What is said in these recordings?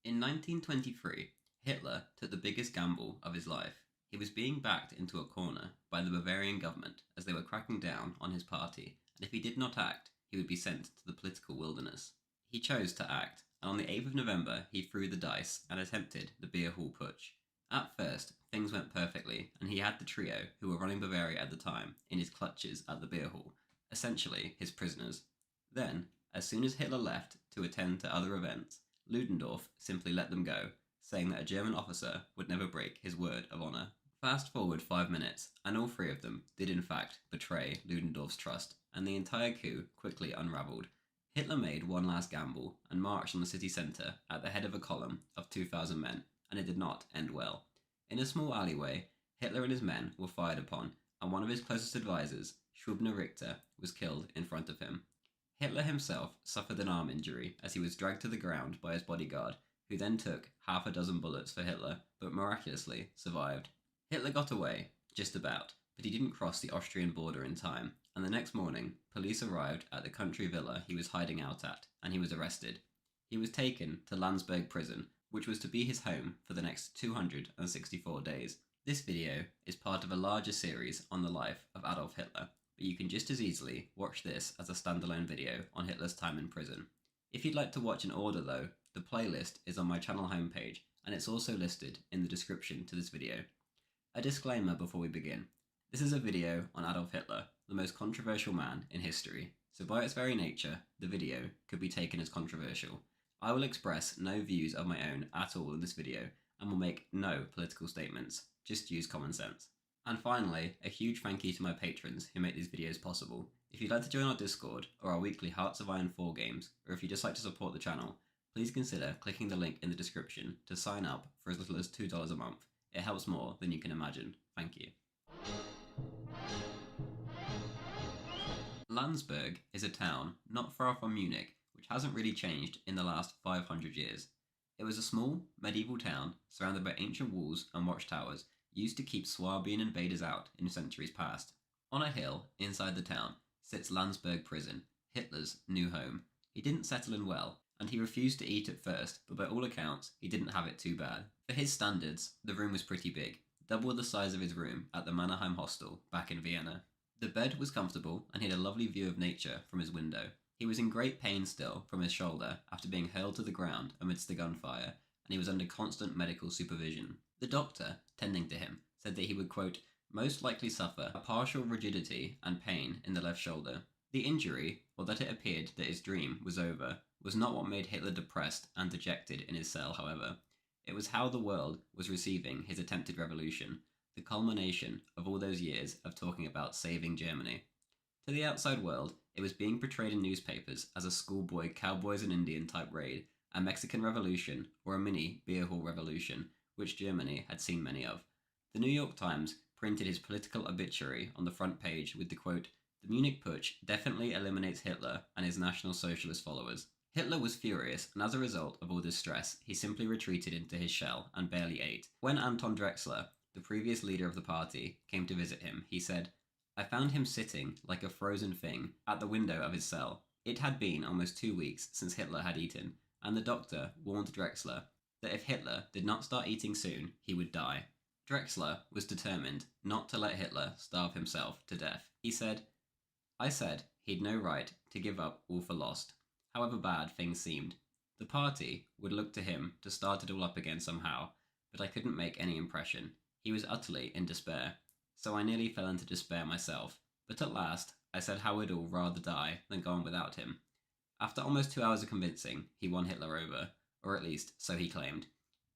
In 1923, Hitler took the biggest gamble of his life. He was being backed into a corner by the Bavarian government as they were cracking down on his party, and if he did not act, he would be sent to the political wilderness. He chose to act, and on the 8th of November he threw the dice and attempted the beer hall putsch. At first, things went perfectly, and he had the trio, who were running Bavaria at the time, in his clutches at the beer hall, essentially his prisoners. Then, as soon as Hitler left to attend to other events, Ludendorff simply let them go, saying that a German officer would never break his word of honour. Fast forward 5 minutes, and all three of them did in fact betray Ludendorff's trust, and the entire coup quickly unravelled. Hitler made one last gamble and marched on the city centre at the head of a column of 2,000 men, and it did not end well. In a small alleyway, Hitler and his men were fired upon, and one of his closest advisors, Schwebner Richter, was killed in front of him. Hitler himself suffered an arm injury as he was dragged to the ground by his bodyguard, who then took half a dozen bullets for Hitler, but miraculously survived. Hitler got away, just about, but he didn't cross the Austrian border in time, and the next morning, police arrived at the country villa he was hiding out at, and he was arrested. He was taken to Landsberg prison, which was to be his home for the next 264 days. This video is part of a larger series on the life of Adolf Hitler, but you can just as easily watch this as a standalone video on Hitler's time in prison. If you'd like to watch in order though, the playlist is on my channel homepage, and it's also listed in the description to this video. A disclaimer before we begin. This is a video on Adolf Hitler, the most controversial man in history, so by its very nature, the video could be taken as controversial. I will express no views of my own at all in this video, and will make no political statements, just use common sense. And finally, a huge thank you to my patrons who make these videos possible. If you'd like to join our Discord, or our weekly Hearts of Iron 4 games, or if you'd just like to support the channel, please consider clicking the link in the description to sign up for as little as $2 a month. It helps more than you can imagine. Thank you. Landsberg is a town not far from Munich, which hasn't really changed in the last 500 years. It was a small, medieval town surrounded by ancient walls and watchtowers, used to keep Swabian invaders out in centuries past. On a hill inside the town sits Landsberg prison, Hitler's new home. He didn't settle in well, and he refused to eat at first, but by all accounts, he didn't have it too bad. For his standards, the room was pretty big, double the size of his room at the Mannerheim hostel back in Vienna. The bed was comfortable, and he had a lovely view of nature from his window. He was in great pain still from his shoulder after being hurled to the ground amidst the gunfire, and he was under constant medical supervision. The doctor, tending to him, said that he would, quote, most likely suffer a partial rigidity and pain in the left shoulder. The injury, or that it appeared that his dream was over, was not what made Hitler depressed and dejected in his cell, however. It was how the world was receiving his attempted revolution, the culmination of all those years of talking about saving Germany. To the outside world, it was being portrayed in newspapers as a schoolboy cowboys and Indian type raid, a Mexican revolution, or a mini beer hall revolution, which Germany had seen many of. The New York Times printed his political obituary on the front page with the quote, "The Munich Putsch definitely eliminates Hitler and his National Socialist followers." Hitler was furious, and as a result of all this stress, he simply retreated into his shell and barely ate. When Anton Drexler, the previous leader of the party, came to visit him, he said, "I found him sitting like a frozen thing at the window of his cell." It had been almost 2 weeks since Hitler had eaten, and the doctor warned Drexler that if Hitler did not start eating soon, he would die. Drexler was determined not to let Hitler starve himself to death. He said, "I said he'd no right to give up all for lost, however bad things seemed. The party would look to him to start it all up again somehow, but I couldn't make any impression. He was utterly in despair, so I nearly fell into despair myself, but at last I said how we'd all rather die than go on without him." After almost 2 hours of convincing, he won Hitler over, or at least so he claimed.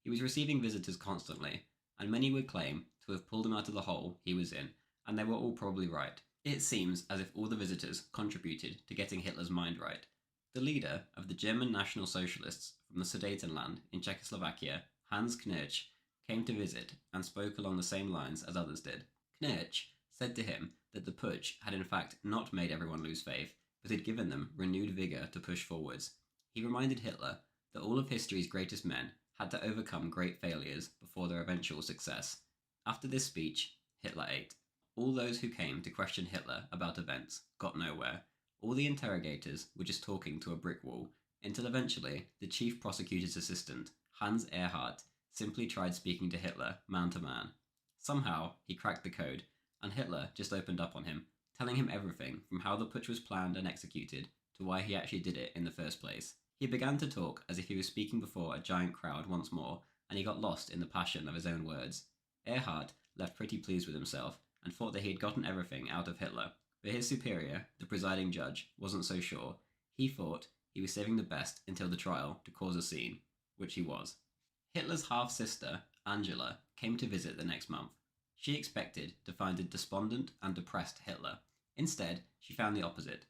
He was receiving visitors constantly, and many would claim to have pulled him out of the hole he was in, and they were all probably right. It seems as if all the visitors contributed to getting Hitler's mind right. The leader of the German National Socialists from the Sudetenland in Czechoslovakia, Hans Knirsch, came to visit and spoke along the same lines as others did. Knirsch said to him that the putsch had in fact not made everyone lose faith, but had given them renewed vigour to push forwards. He reminded Hitler that all of history's greatest men had to overcome great failures before their eventual success. After this speech, Hitler ate. All those who came to question Hitler about events got nowhere. All the interrogators were just talking to a brick wall, until eventually the chief prosecutor's assistant, Hans Erhardt, simply tried speaking to Hitler man to man. Somehow, he cracked the code, and Hitler just opened up on him, telling him everything from how the putsch was planned and executed to why he actually did it in the first place. He began to talk as if he was speaking before a giant crowd once more, and he got lost in the passion of his own words. Erhardt left pretty pleased with himself and thought that he had gotten everything out of Hitler, but his superior, the presiding judge, wasn't so sure. He thought he was saving the best until the trial to cause a scene, which he was. Hitler's half-sister, Angela, came to visit the next month. She expected to find a despondent and depressed Hitler. Instead, she found the opposite.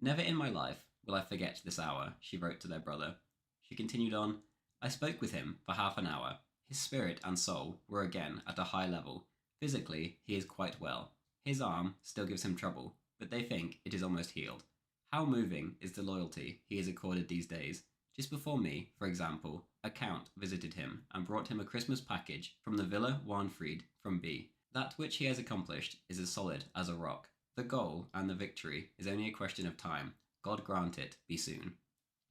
"Never in my life will I forget this hour," she wrote to their brother. She continued on, "I spoke with him for half an hour. His spirit and soul were again at a high level. Physically, he is quite well. His arm still gives him trouble, but they think it is almost healed. How moving is the loyalty he is accorded these days. Just before me, for example, a count visited him and brought him a Christmas package from the Villa Warnfried from B. That which he has accomplished is as solid as a rock. The goal and the victory is only a question of time. God grant it be soon."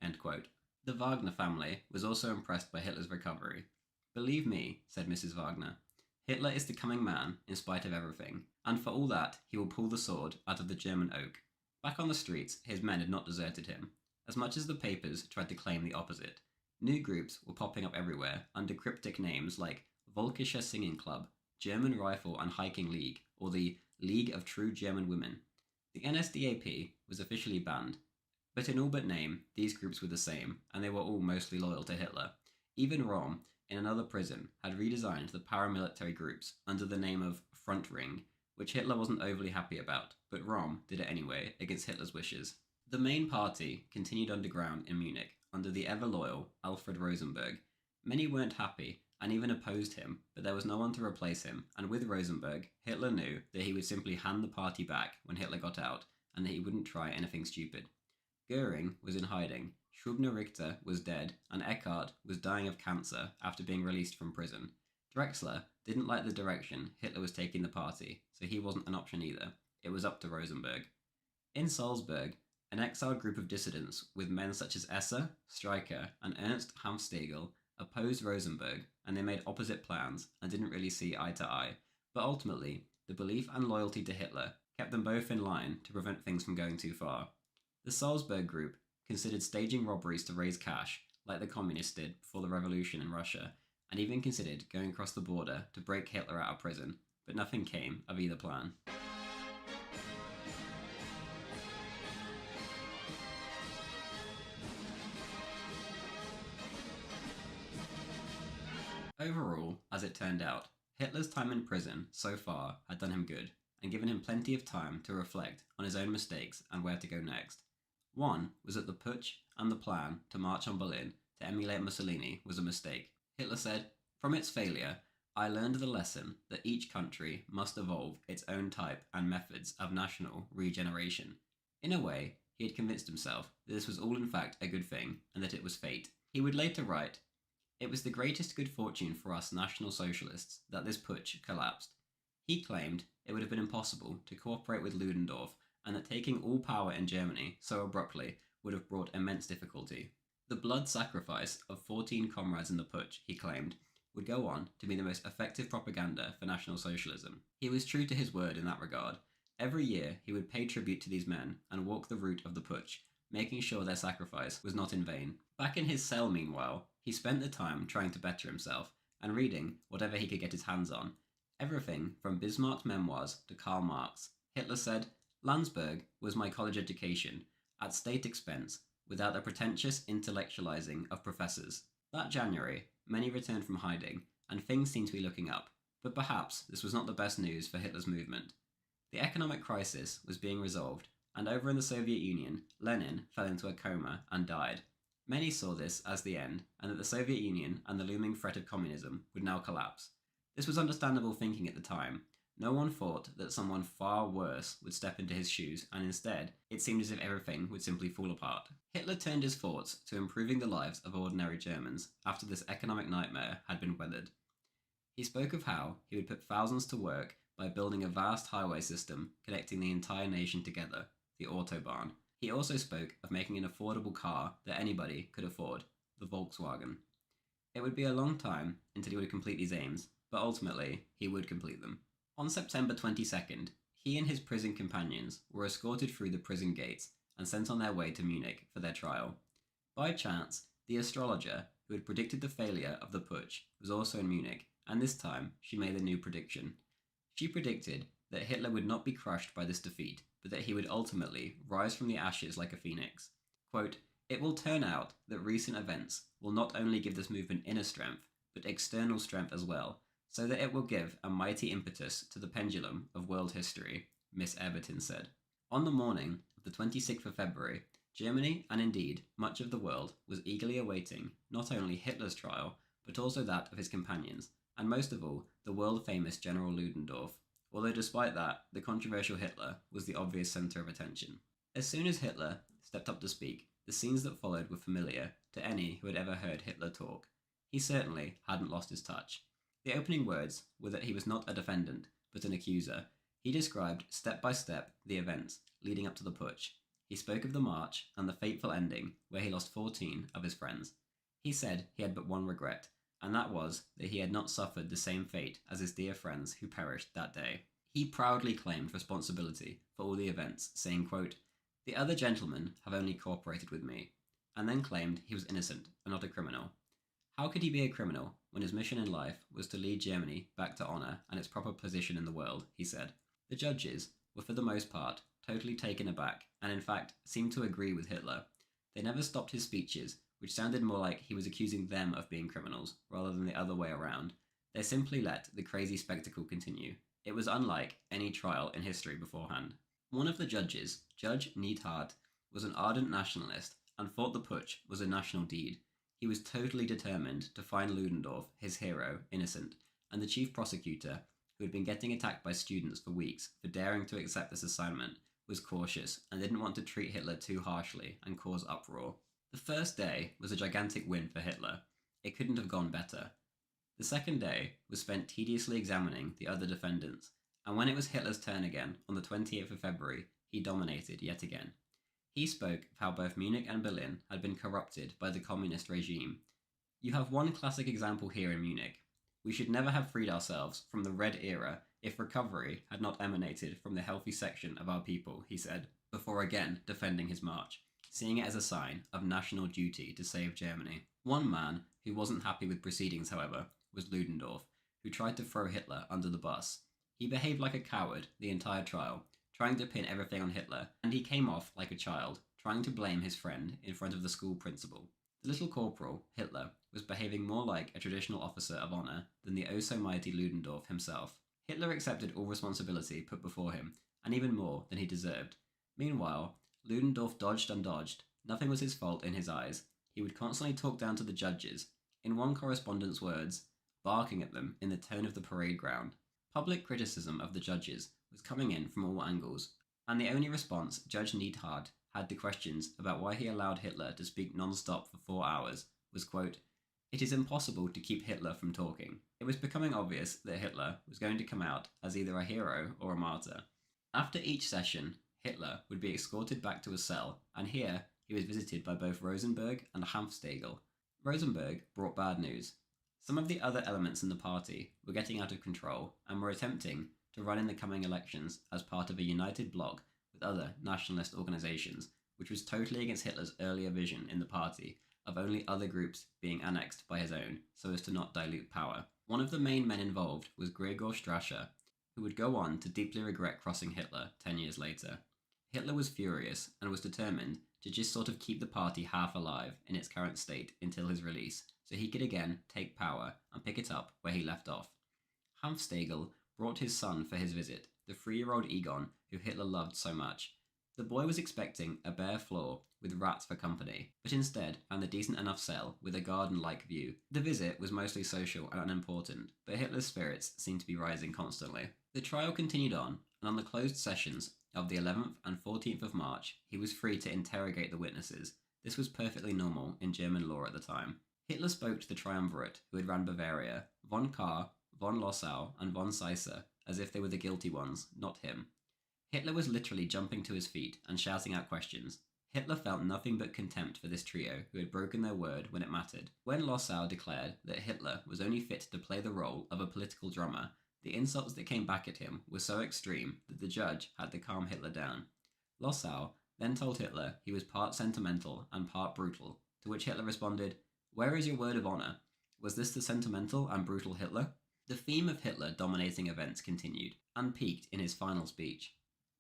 End quote. The Wagner family was also impressed by Hitler's recovery. "Believe me," said Mrs. Wagner, "Hitler is the coming man in spite of everything, and for all that he will pull the sword out of the German oak." Back on the streets, his men had not deserted him, as much as the papers tried to claim the opposite. New groups were popping up everywhere under cryptic names like Volkischer Singing Club, German Rifle and Hiking League, or the League of True German Women. The NSDAP was officially banned, but in all but name, these groups were the same, and they were all mostly loyal to Hitler. Even Röhm, in another prison, had redesigned the paramilitary groups under the name of Front Ring, which Hitler wasn't overly happy about, but Röhm did it anyway, against Hitler's wishes. The main party continued underground in Munich, under the ever-loyal Alfred Rosenberg. Many weren't happy, and even opposed him, but there was no one to replace him, and with Rosenberg, Hitler knew that he would simply hand the party back when Hitler got out, and that he wouldn't try anything stupid. Göring was in hiding, Schubner-Richter was dead, and Eckart was dying of cancer after being released from prison. Drexler didn't like the direction Hitler was taking the party, so he wasn't an option either. It was up to Rosenberg. In Salzburg, an exiled group of dissidents with men such as Esser, Streicher, and Ernst Hanfstegel opposed Rosenberg, and they made opposite plans and didn't really see eye to eye, but ultimately, the belief and loyalty to Hitler kept them both in line to prevent things from going too far. The Salzburg group considered staging robberies to raise cash, like the communists did before the revolution in Russia, and even considered going across the border to break Hitler out of prison, but nothing came of either plan. Overall, as it turned out, Hitler's time in prison so far had done him good, and given him plenty of time to reflect on his own mistakes and where to go next. One was that the putsch and the plan to march on Berlin to emulate Mussolini was a mistake. Hitler said, "From its failure, I learned the lesson that each country must evolve its own type and methods of national regeneration." In a way, he had convinced himself that this was all in fact a good thing, and that it was fate. He would later write, "It was the greatest good fortune for us National Socialists that this putsch collapsed." He claimed it would have been impossible to cooperate with Ludendorff, and that taking all power in Germany so abruptly would have brought immense difficulty. The blood sacrifice of 14 comrades in the putsch, he claimed, would go on to be the most effective propaganda for National Socialism. He was true to his word in that regard. Every year he would pay tribute to these men and walk the route of the putsch, making sure their sacrifice was not in vain. Back in his cell, meanwhile, he spent the time trying to better himself and reading whatever he could get his hands on. Everything from Bismarck's memoirs to Karl Marx. Hitler said, "Landsberg was my college education, at state expense, without the pretentious intellectualizing of professors." That January, many returned from hiding, and things seemed to be looking up, but perhaps this was not the best news for Hitler's movement. The economic crisis was being resolved, and over in the Soviet Union, Lenin fell into a coma and died. Many saw this as the end, and that the Soviet Union and the looming threat of communism would now collapse. This was understandable thinking at the time. No one thought that someone far worse would step into his shoes, and instead, it seemed as if everything would simply fall apart. Hitler turned his thoughts to improving the lives of ordinary Germans after this economic nightmare had been weathered. He spoke of how he would put thousands to work by building a vast highway system connecting the entire nation together, the Autobahn. He also spoke of making an affordable car that anybody could afford, the Volkswagen. It would be a long time until he would complete these aims, but ultimately, he would complete them. On September 22nd, he and his prison companions were escorted through the prison gates and sent on their way to Munich for their trial. By chance, the astrologer who had predicted the failure of the putsch was also in Munich, and this time she made a new prediction. She predicted that Hitler would not be crushed by this defeat, but that he would ultimately rise from the ashes like a phoenix. Quote, "It will turn out that recent events will not only give this movement inner strength, but external strength as well, so that it will give a mighty impetus to the pendulum of world history," Miss Eberton said. On the morning of the 26th of February, Germany, and indeed much of the world, was eagerly awaiting not only Hitler's trial, but also that of his companions, and most of all, the world-famous General Ludendorff, although despite that, the controversial Hitler was the obvious centre of attention. As soon as Hitler stepped up to speak, the scenes that followed were familiar to any who had ever heard Hitler talk. He certainly hadn't lost his touch. The opening words were that he was not a defendant, but an accuser. He described step by step the events leading up to the putsch. He spoke of the march and the fateful ending, where he lost 14 of his friends. He said he had but one regret, and that was that he had not suffered the same fate as his dear friends who perished that day. He proudly claimed responsibility for all the events, saying, quote, "The other gentlemen have only cooperated with me," and then claimed he was innocent and not a criminal. How could he be a criminal when his mission in life was to lead Germany back to honour and its proper position in the world, he said. The judges were for the most part totally taken aback and in fact seemed to agree with Hitler. They never stopped his speeches, which sounded more like he was accusing them of being criminals rather than the other way around. They simply let the crazy spectacle continue. It was unlike any trial in history beforehand. One of the judges, Judge Neidhardt, was an ardent nationalist and thought the putsch was a national deed. He was totally determined to find Ludendorff, his hero, innocent, and the chief prosecutor, who had been getting attacked by students for weeks for daring to accept this assignment, was cautious and didn't want to treat Hitler too harshly and cause uproar. The first day was a gigantic win for Hitler. It couldn't have gone better. The second day was spent tediously examining the other defendants, and when it was Hitler's turn again, on the 28th of February, he dominated yet again. He spoke of how both Munich and Berlin had been corrupted by the communist regime. "You have one classic example here in Munich. We should never have freed ourselves from the Red Era if recovery had not emanated from the healthy section of our people," he said, before again defending his march, seeing it as a sign of national duty to save Germany. One man who wasn't happy with proceedings, however, was Ludendorff, who tried to throw Hitler under the bus. He behaved like a coward the entire trial, trying to pin everything on Hitler, and he came off like a child, trying to blame his friend in front of the school principal. The little corporal, Hitler, was behaving more like a traditional officer of honour than the oh-so-mighty Ludendorff himself. Hitler accepted all responsibility put before him, and even more than he deserved. Meanwhile, Ludendorff dodged and dodged. Nothing was his fault in his eyes. He would constantly talk down to the judges, in one correspondent's words, barking at them in the tone of the parade ground. Public criticism of the judges was coming in from all angles, and the only response Judge Neidhardt had to questions about why he allowed Hitler to speak non-stop for 4 hours was, quote, "It is impossible to keep Hitler from talking." It was becoming obvious that Hitler was going to come out as either a hero or a martyr. After each session, Hitler would be escorted back to a cell, and here he was visited by both Rosenberg and Hanfstaengl. Rosenberg brought bad news. Some of the other elements in the party were getting out of control and were attempting to run in the coming elections as part of a united bloc with other nationalist organisations, which was totally against Hitler's earlier vision in the party of only other groups being annexed by his own so as to not dilute power. One of the main men involved was Gregor Strasser, who would go on to deeply regret crossing Hitler 10 years later. Hitler was furious and was determined to just sort of keep the party half alive in its current state until his release, so he could again take power and pick it up where he left off. Hanfstaengl brought his son for his visit, the 3-year-old Egon, who Hitler loved so much. The boy was expecting a bare floor with rats for company, but instead found a decent enough cell with a garden-like view. The visit was mostly social and unimportant, but Hitler's spirits seemed to be rising constantly. The trial continued on, and on the closed sessions of the 11th and 14th of March, he was free to interrogate the witnesses. This was perfectly normal in German law at the time. Hitler spoke to the triumvirate who had run Bavaria, von Kahr, von Lossow, and von Seisser, as if they were the guilty ones, not him. Hitler was literally jumping to his feet and shouting out questions. Hitler felt nothing but contempt for this trio who had broken their word when it mattered. When Lossow declared that Hitler was only fit to play the role of a political drummer, the insults that came back at him were so extreme that the judge had to calm Hitler down. Lossow then told Hitler he was part sentimental and part brutal, to which Hitler responded, "Where is your word of honor? Was this the sentimental and brutal Hitler?" The theme of Hitler dominating events continued, and peaked in his final speech.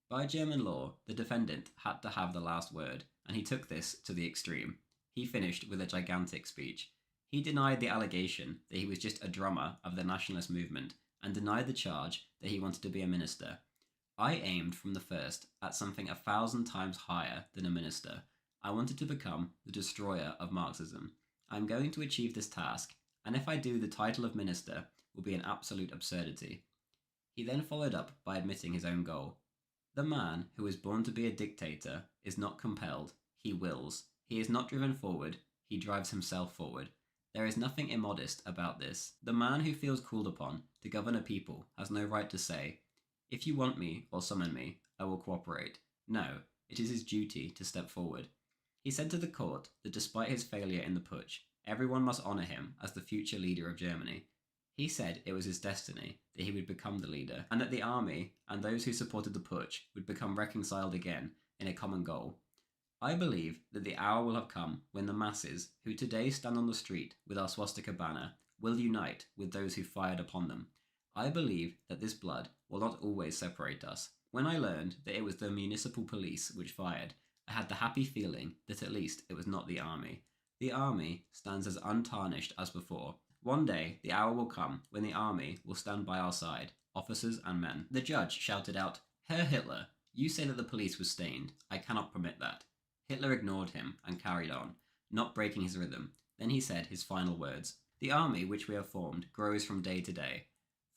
By German law, the defendant had to have the last word, and he took this to the extreme. He finished with a gigantic speech. He denied the allegation that he was just a drummer of the nationalist movement, and denied the charge that he wanted to be a minister. "I aimed from the first at something 1,000 times higher than a minister. I wanted to become the destroyer of Marxism. I am going to achieve this task, and if I do, the title of minister will be an absolute absurdity." He then followed up by admitting his own goal. The man who is born to be a dictator is not compelled, he wills. He is not driven forward, he drives himself forward. There is nothing immodest about this. The man who feels called upon to govern a people has no right to say, "If you want me or summon me, I will cooperate." No, it is his duty to step forward. He said to the court that despite his failure in the putsch, everyone must honour him as the future leader of Germany. He said it was his destiny that he would become the leader, and that the army and those who supported the putsch would become reconciled again in a common goal. "I believe that the hour will have come when the masses, who today stand on the street with our swastika banner, will unite with those who fired upon them. I believe that this blood will not always separate us. When I learned that it was the municipal police which fired, I had the happy feeling that at least it was not the army. The army stands as untarnished as before. One day, the hour will come when the army will stand by our side, officers and men." The judge shouted out, "Herr Hitler, you say that the police was stained. I cannot permit that." Hitler ignored him and carried on, not breaking his rhythm. Then he said his final words, "The army which we have formed grows from day to day.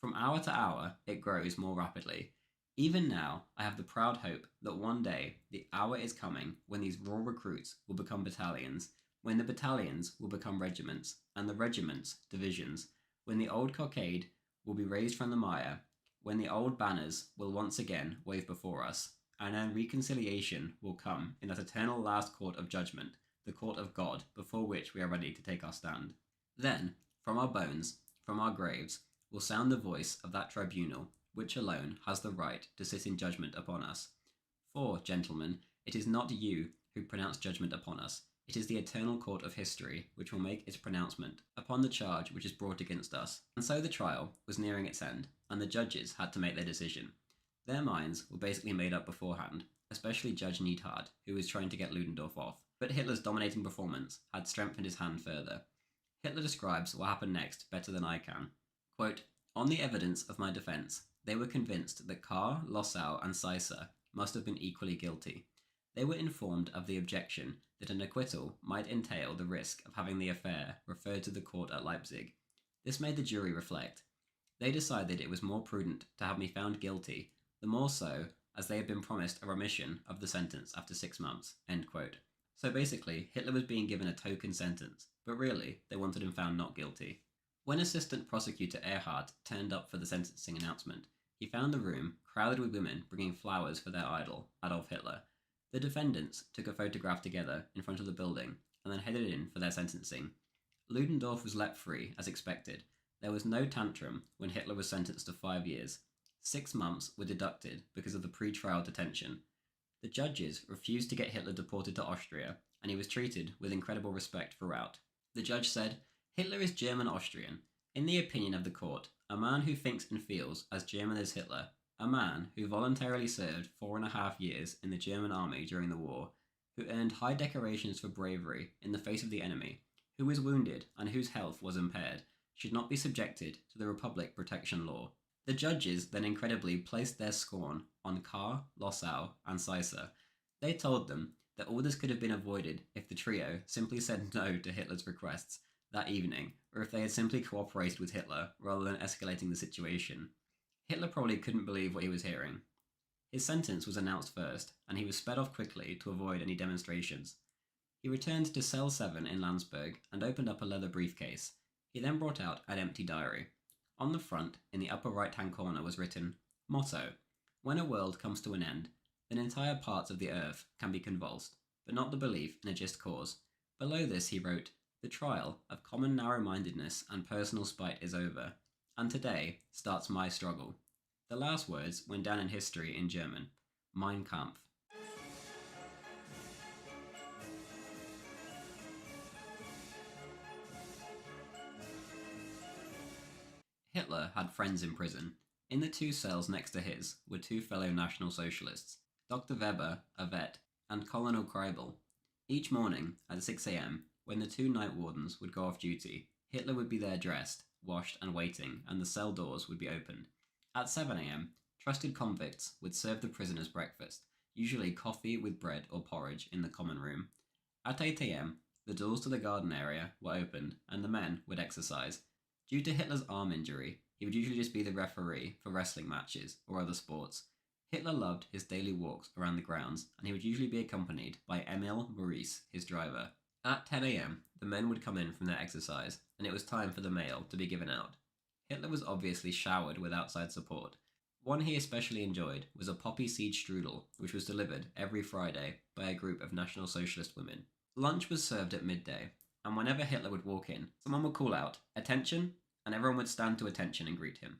From hour to hour, it grows more rapidly. Even now, I have the proud hope that one day the hour is coming when these raw recruits will become battalions, when the battalions will become regiments, and the regiments divisions, when the old cockade will be raised from the mire, when the old banners will once again wave before us, and then reconciliation will come in that eternal last court of judgment, the court of God, before which we are ready to take our stand. Then, from our bones, from our graves, will sound the voice of that tribunal, which alone has the right to sit in judgment upon us. For, gentlemen, it is not you who pronounce judgment upon us. It is the eternal court of history which will make its pronouncement upon the charge which is brought against us." And so the trial was nearing its end, and the judges had to make their decision. Their minds were basically made up beforehand, especially Judge Neidhart, who was trying to get Ludendorff off. But Hitler's dominating performance had strengthened his hand further. Hitler describes what happened next better than I can. Quote, "On the evidence of my defence, they were convinced that Kahr, Lossow and Seisser must have been equally guilty. They were informed of the objection that an acquittal might entail the risk of having the affair referred to the court at Leipzig. This made the jury reflect. They decided it was more prudent to have me found guilty, the more so as they had been promised a remission of the sentence after 6 months." End quote. So basically, Hitler was being given a token sentence, but really, they wanted him found not guilty. When Assistant Prosecutor Erhardt turned up for the sentencing announcement, he found the room crowded with women bringing flowers for their idol, Adolf Hitler. The defendants took a photograph together in front of the building and then headed in for their sentencing. Ludendorff was let free, as expected. There was no tantrum when Hitler was sentenced to 5 years. 6 months were deducted because of the pre-trial detention. The judges refused to get Hitler deported to Austria, and he was treated with incredible respect throughout. The judge said, "Hitler is German-Austrian. In the opinion of the court, a man who thinks and feels as German as Hitler, a man who voluntarily served 4.5 years in the German army during the war, who earned high decorations for bravery in the face of the enemy, who was wounded and whose health was impaired, should not be subjected to the Republic protection law." The judges then incredibly placed their scorn on Kahr, Lossow, and Seisser. They told them that all this could have been avoided if the trio simply said no to Hitler's requests that evening, or if they had simply cooperated with Hitler rather than escalating the situation. Hitler probably couldn't believe what he was hearing. His sentence was announced first, and he was sped off quickly to avoid any demonstrations. He returned to Cell 7 in Landsberg and opened up a leather briefcase. He then brought out an empty diary. On the front, in the upper right-hand corner, was written, "Motto: when a world comes to an end, then entire parts of the earth can be convulsed. but not the belief in a just cause. Below this he wrote, "The trial of common narrow-mindedness and personal spite is over, and today starts my struggle." The last words went down in history in German, Mein Kampf. Hitler had friends in prison. In the two cells next to his were two fellow National Socialists, Dr. Weber, a vet, and Colonel Kreibel. Each morning at 6 a.m., when the two night wardens would go off duty, Hitler would be there dressed, washed, and waiting, and the cell doors would be opened. At 7 a.m., trusted convicts would serve the prisoners breakfast, usually coffee with bread or porridge in the common room. At 8 a.m., the doors to the garden area were opened, and the men would exercise. Due to Hitler's arm injury, he would usually just be the referee for wrestling matches or other sports. Hitler loved his daily walks around the grounds, and he would usually be accompanied by Emil Maurice, his driver. At 10 a.m., the men would come in from their exercise, and it was time for the mail to be given out. Hitler was obviously showered with outside support. One he especially enjoyed was a poppy seed strudel, which was delivered every Friday by a group of National Socialist women. Lunch was served at midday, and whenever Hitler would walk in, someone would call out, "Attention!" and everyone would stand to attention and greet him.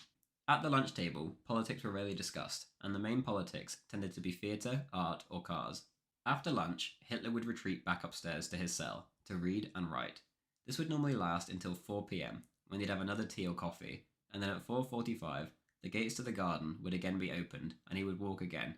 At the lunch table, politics were rarely discussed, and the main politics tended to be theatre, art, or cars. After lunch, Hitler would retreat back upstairs to his cell to read and write. This would normally last until 4 p.m, when he'd have another tea or coffee, and then at 4:45, the gates to the garden would again be opened, and he would walk again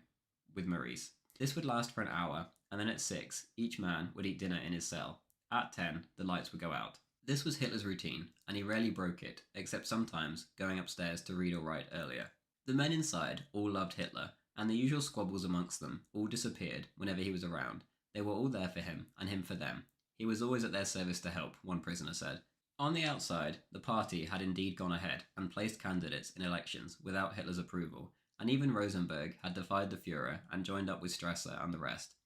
with Maurice. This would last for an hour, and then at 6, each man would eat dinner in his cell. At 10, the lights would go out. This was Hitler's routine, and he rarely broke it, except sometimes going upstairs to read or write earlier. The men inside all loved Hitler, and the usual squabbles amongst them all disappeared whenever he was around. They were all there for him, and him for them. He was always at their service to help, one prisoner said. On the outside, the party had indeed gone ahead and placed candidates in elections without Hitler's approval, and even Rosenberg had defied the Führer and joined up with Strasser and the rest.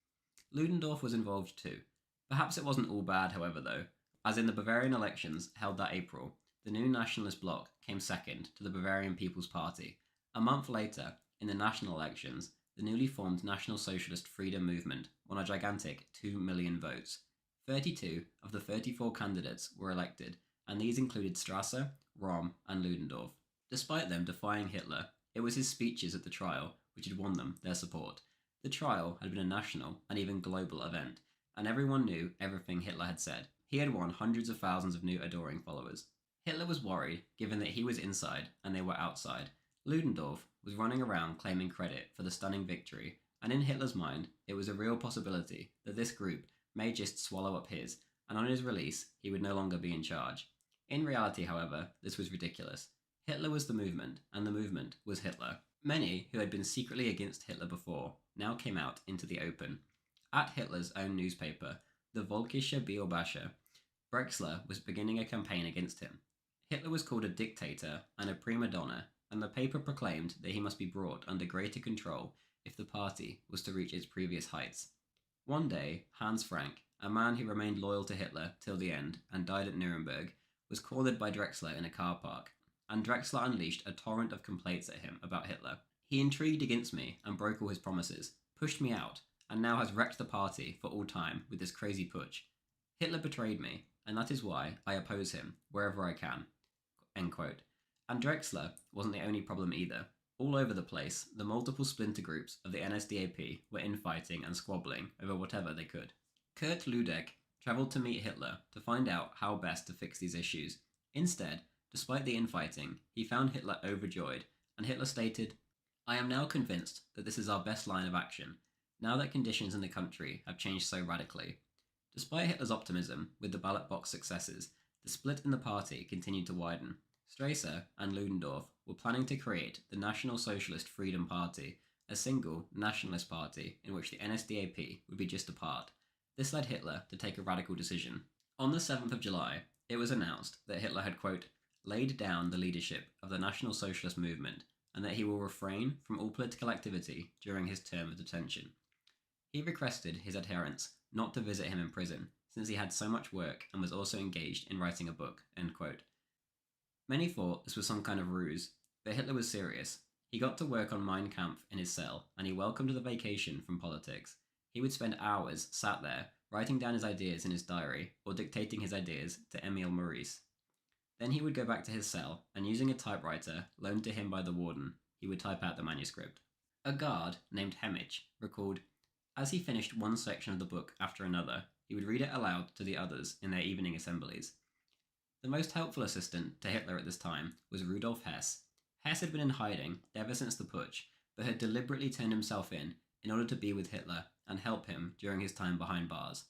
Ludendorff was involved too. Perhaps it wasn't all bad, however, though. As in the Bavarian elections held that April, the new nationalist bloc came second to the Bavarian People's Party. A month later, in the national elections, the newly formed National Socialist Freedom Movement won a gigantic 2 million votes. 32 of the 34 candidates were elected, and these included Strasser, Röhm, and Ludendorff. Despite them defying Hitler, it was his speeches at the trial which had won them their support. The trial had been a national and even global event, and everyone knew everything Hitler had said. He had won hundreds of thousands of new adoring followers. Hitler was worried, given that he was inside and they were outside. Ludendorff was running around claiming credit for the stunning victory, and in Hitler's mind, it was a real possibility that this group may just swallow up his, and on his release, he would no longer be in charge. In reality, however, this was ridiculous. Hitler was the movement, and the movement was Hitler. Many who had been secretly against Hitler before now came out into the open. At Hitler's own newspaper, the Volkische Beobachter, Drexler was beginning a campaign against him. Hitler was called a dictator and a prima donna, and the paper proclaimed that he must be brought under greater control if the party was to reach its previous heights. One day, Hans Frank, a man who remained loyal to Hitler till the end and died at Nuremberg, was cornered by Drexler in a car park, and Drexler unleashed a torrent of complaints at him about Hitler. "He intrigued against me and broke all his promises, pushed me out, and now has wrecked the party for all time with this crazy putsch. Hitler betrayed me, and that is why I oppose him wherever I can." End quote. And Drexler wasn't the only problem either. All over the place, the multiple splinter groups of the NSDAP were infighting and squabbling over whatever they could. Kurt Ludek travelled to meet Hitler to find out how best to fix these issues. Instead, despite the infighting, he found Hitler overjoyed, and Hitler stated, "I am now convinced that this is our best line of action, now that conditions in the country have changed so radically." Despite Hitler's optimism with the ballot box successes, the split in the party continued to widen. Strasser and Ludendorff were planning to create the National Socialist Freedom Party, a single nationalist party in which the NSDAP would be just a part. This led Hitler to take a radical decision. On the 7th of July, it was announced that Hitler had, quote, laid down the leadership of the National Socialist movement, and that he will refrain from all political activity during his term of detention. He requested his adherents not to visit him in prison, since he had so much work and was also engaged in writing a book, end quote. Many thought this was some kind of ruse, but Hitler was serious. He got to work on Mein Kampf in his cell, and he welcomed the vacation from politics. He would spend hours sat there, writing down his ideas in his diary or dictating his ideas to Emil Maurice. Then he would go back to his cell and, using a typewriter loaned to him by the warden, he would type out the manuscript. A guard named Hemmich recalled, as he finished one section of the book after another, he would read it aloud to the others in their evening assemblies. The most helpful assistant to Hitler at this time was Rudolf Hess. Hess had been in hiding ever since the putsch, but had deliberately turned himself in order to be with Hitler and help him during his time behind bars.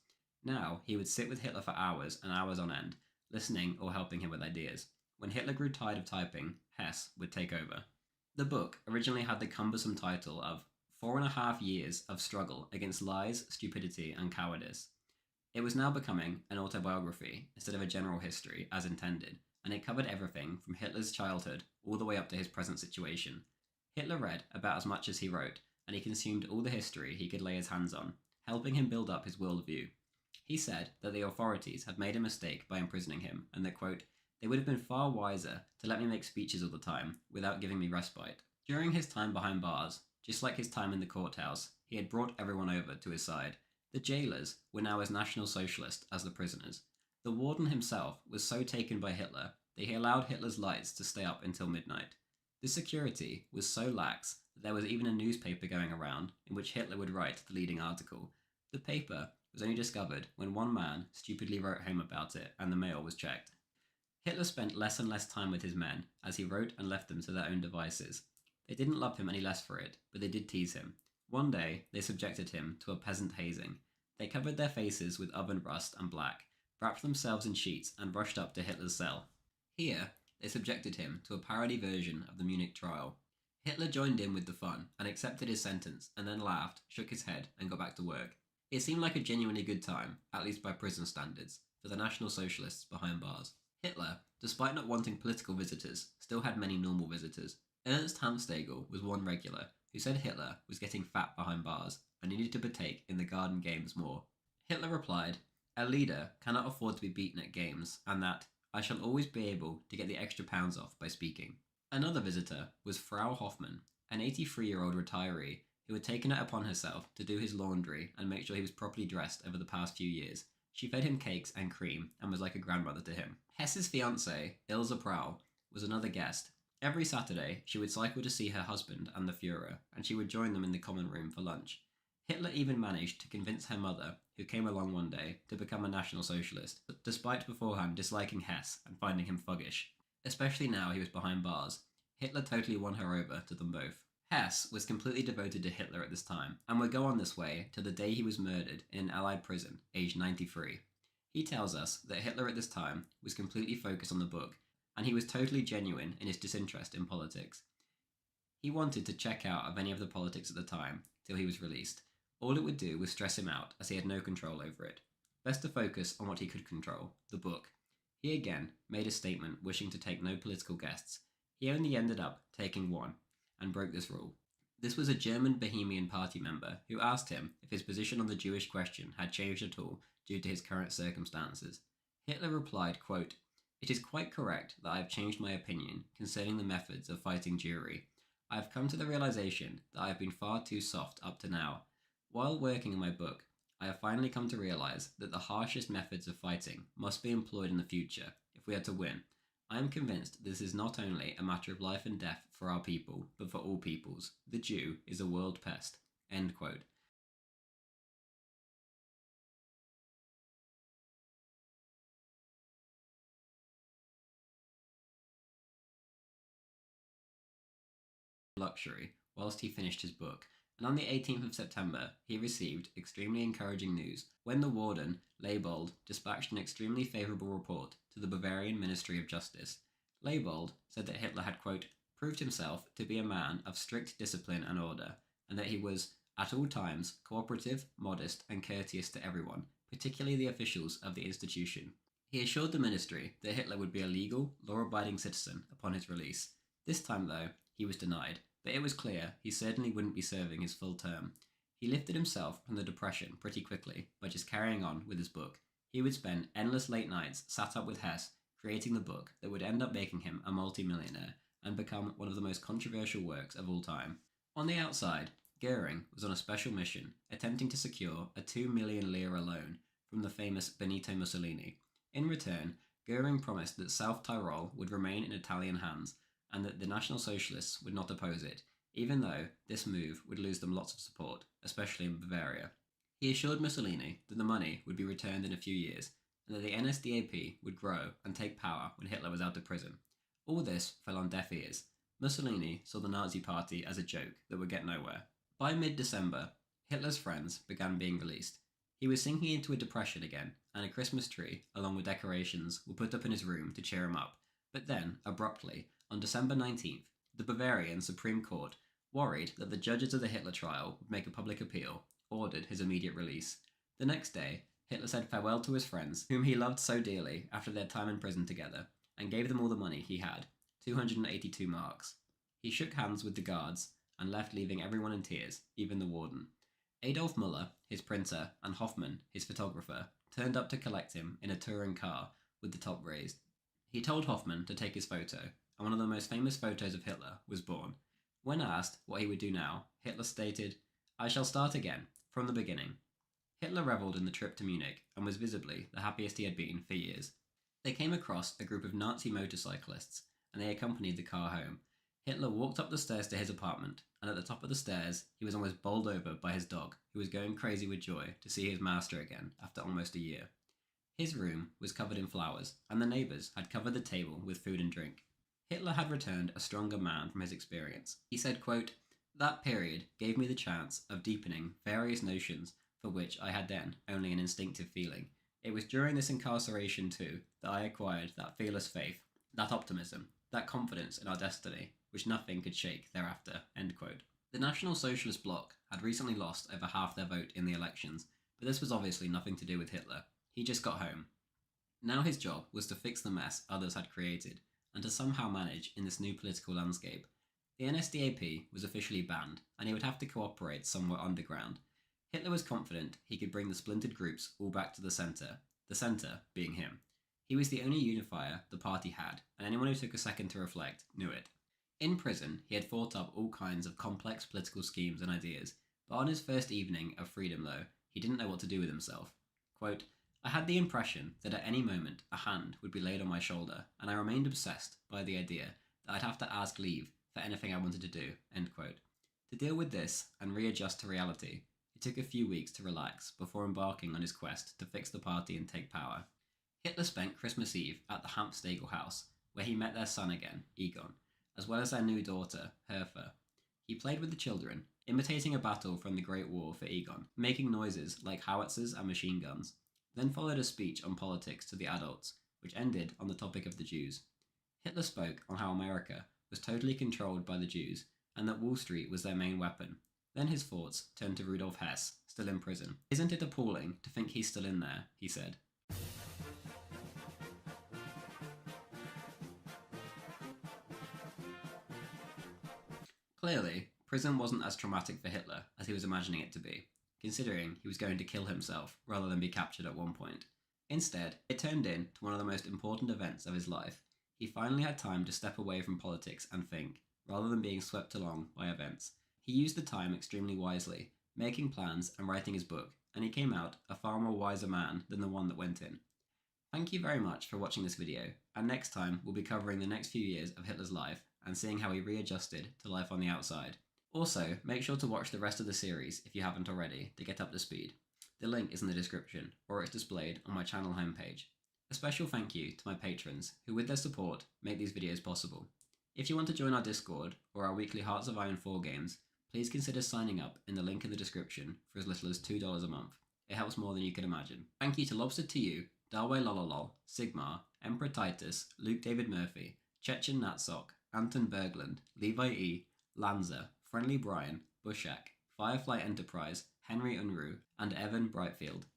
Now he would sit with Hitler for hours and hours on end, listening or helping him with ideas. When Hitler grew tired of typing, Hess would take over. The book originally had the cumbersome title of 4.5 Years of Struggle Against Lies, Stupidity, and Cowardice. It was now becoming an autobiography instead of a general history, as intended, and it covered everything from Hitler's childhood all the way up to his present situation. Hitler read about as much as he wrote, and he consumed all the history he could lay his hands on, helping him build up his worldview. He said that the authorities had made a mistake by imprisoning him, and that, quote, they would have been far wiser to let me make speeches all the time, without giving me respite. During his time behind bars, just like his time in the courthouse, he had brought everyone over to his side. The jailers were now as National Socialist as the prisoners. The warden himself was so taken by Hitler that he allowed Hitler's lights to stay up until midnight. The security was so lax that there was even a newspaper going around in which Hitler would write the leading article. The paper was only discovered when one man stupidly wrote home about it and the mail was checked. Hitler spent less and less time with his men as he wrote and left them to their own devices. They didn't love him any less for it, but they did tease him. One day, they subjected him to a peasant hazing. They covered their faces with oven rust and black, wrapped themselves in sheets, and rushed up to Hitler's cell. Here, they subjected him to a parody version of the Munich trial. Hitler joined in with the fun and accepted his sentence, and then laughed, shook his head, and got back to work. It seemed like a genuinely good time, at least by prison standards, for the National Socialists behind bars. Hitler, despite not wanting political visitors, still had many normal visitors. Ernst Hamstegel was one regular, who said Hitler was getting fat behind bars and needed to partake in the garden games more. Hitler replied, a leader cannot afford to be beaten at games, and that I shall always be able to get the extra pounds off by speaking. Another visitor was Frau Hoffmann, an 83-year-old retiree who had taken it upon herself to do his laundry and make sure he was properly dressed over the past few years. She fed him cakes and cream and was like a grandmother to him. Hess's fiancée, Ilse Prowl, was another guest. Every Saturday, she would cycle to see her husband and the Führer, and she would join them in the common room for lunch. Hitler even managed to convince her mother, who came along one day, to become a National Socialist, despite beforehand disliking Hess and finding him thuggish. Especially now he was behind bars, Hitler totally won her over to them both. Hess was completely devoted to Hitler at this time, and would go on this way till the day he was murdered in an Allied prison, aged 93. He tells us that Hitler at this time was completely focused on the book, and he was totally genuine in his disinterest in politics. He wanted to check out of any of the politics at the time till he was released. All it would do was stress him out, as he had no control over it. Best to focus on what he could control, the book. He again made a statement wishing to take no political guests. He only ended up taking one, and broke this rule. This was a German Bohemian Party member who asked him if his position on the Jewish question had changed at all due to his current circumstances. Hitler replied, quote, it is quite correct that I have changed my opinion concerning the methods of fighting Jewry. I have come to the realization that I have been far too soft up to now. While working on my book, I have finally come to realize that the harshest methods of fighting must be employed in the future if we are to win. I am convinced this is not only a matter of life and death for our people, but for all peoples. The Jew is a world pest. End quote. Luxury whilst he finished his book, and on the 18th of September he received extremely encouraging news when the warden, Leibold, dispatched an extremely favourable report to the Bavarian Ministry of Justice. Leibold said that Hitler had, quote, proved himself to be a man of strict discipline and order, and that he was, at all times, cooperative, modest, and courteous to everyone, particularly the officials of the institution. He assured the ministry that Hitler would be a legal, law-abiding citizen upon his release. This time, though, he was denied, but it was clear he certainly wouldn't be serving his full term. He lifted himself from the depression pretty quickly by just carrying on with his book. He would spend endless late nights sat up with Hess, creating the book that would end up making him a multi-millionaire and become one of the most controversial works of all time. On the outside, Goering was on a special mission, attempting to secure a 2 million lira loan from the famous Benito Mussolini. In return, Goering promised that South Tyrol would remain in Italian hands and that the National Socialists would not oppose it, even though this move would lose them lots of support, especially in Bavaria. He assured Mussolini that the money would be returned in a few years and that the NSDAP would grow and take power when Hitler was out of prison. All this fell on deaf ears. Mussolini saw the Nazi Party as a joke that would get nowhere. By mid-December, Hitler's friends began being released. He was sinking into a depression again, and a Christmas tree, along with decorations, were put up in his room to cheer him up. But then, abruptly, on December 19th, the Bavarian Supreme Court, worried that the judges of the Hitler trial would make a public appeal, ordered his immediate release. The next day, Hitler said farewell to his friends, whom he loved so dearly after their time in prison together, and gave them all the money he had, 282 marks. He shook hands with the guards and left, leaving everyone in tears, even the warden. Adolf Müller, his printer, and Hoffmann, his photographer, turned up to collect him in a touring car with the top raised. He told Hoffmann to take his photo, and one of the most famous photos of Hitler was born. When asked what he would do now, Hitler stated, "I shall start again, from the beginning." Hitler revelled in the trip to Munich and was visibly the happiest he had been for years. They came across a group of Nazi motorcyclists, and they accompanied the car home. Hitler walked up the stairs to his apartment, and at the top of the stairs, he was almost bowled over by his dog, who was going crazy with joy to see his master again after almost a year. His room was covered in flowers, and the neighbours had covered the table with food and drink. Hitler had returned a stronger man from his experience. He said, quote, "That period gave me the chance of deepening various notions for which I had then only an instinctive feeling. It was during this incarceration, too, that I acquired that fearless faith, that optimism, that confidence in our destiny, which nothing could shake thereafter." End quote. The National Socialist Bloc had recently lost over half their vote in the elections, but this was obviously nothing to do with Hitler. He just got home. Now his job was to fix the mess others had created, and to somehow manage in this new political landscape. The NSDAP was officially banned, and he would have to cooperate somewhere underground. Hitler was confident he could bring the splintered groups all back to the centre being him. He was the only unifier the party had, and anyone who took a second to reflect knew it. In prison, he had thought up all kinds of complex political schemes and ideas, but on his first evening of freedom, though, he didn't know what to do with himself. Quote, "I had the impression that at any moment a hand would be laid on my shoulder, and I remained obsessed by the idea that I'd have to ask leave for anything I wanted to do." End quote. To deal with this and readjust to reality, it took a few weeks to relax before embarking on his quest to fix the party and take power. Hitler spent Christmas Eve at the Hampsteagel house, where he met their son again, Egon, as well as their new daughter, Hertha. He played with the children, imitating a battle from the Great War for Egon, making noises like howitzers and machine guns. Then followed a speech on politics to the adults, which ended on the topic of the Jews. Hitler spoke on how America was totally controlled by the Jews, and that Wall Street was their main weapon. Then his thoughts turned to Rudolf Hess, still in prison. "Isn't it appalling to think he's still in there?" he said. Clearly, prison wasn't as traumatic for Hitler as he was imagining it to be, considering he was going to kill himself rather than be captured at one point. Instead, it turned into one of the most important events of his life. He finally had time to step away from politics and think, rather than being swept along by events. He used the time extremely wisely, making plans and writing his book, and he came out a far more wiser man than the one that went in. Thank you very much for watching this video, and next time we'll be covering the next few years of Hitler's life and seeing how he readjusted to life on the outside. Also, make sure to watch the rest of the series if you haven't already to get up to speed. The link is in the description, or it's displayed on my channel homepage. A special thank you to my patrons, who with their support make these videos possible. If you want to join our Discord or our weekly Hearts of Iron 4 games, please consider signing up in the link in the description for as little as $2 a month. It helps more than you can imagine. Thank you to Lobster to You, Darway Lololol, Sigmar, Emperor Titus, Luke David Murphy, Chechen Natsok, Anton Berglund, Levi E, Lanza, Friendly Brian, Bushak, Firefly Enterprise, Henry Unruh, and Evan Brightfield.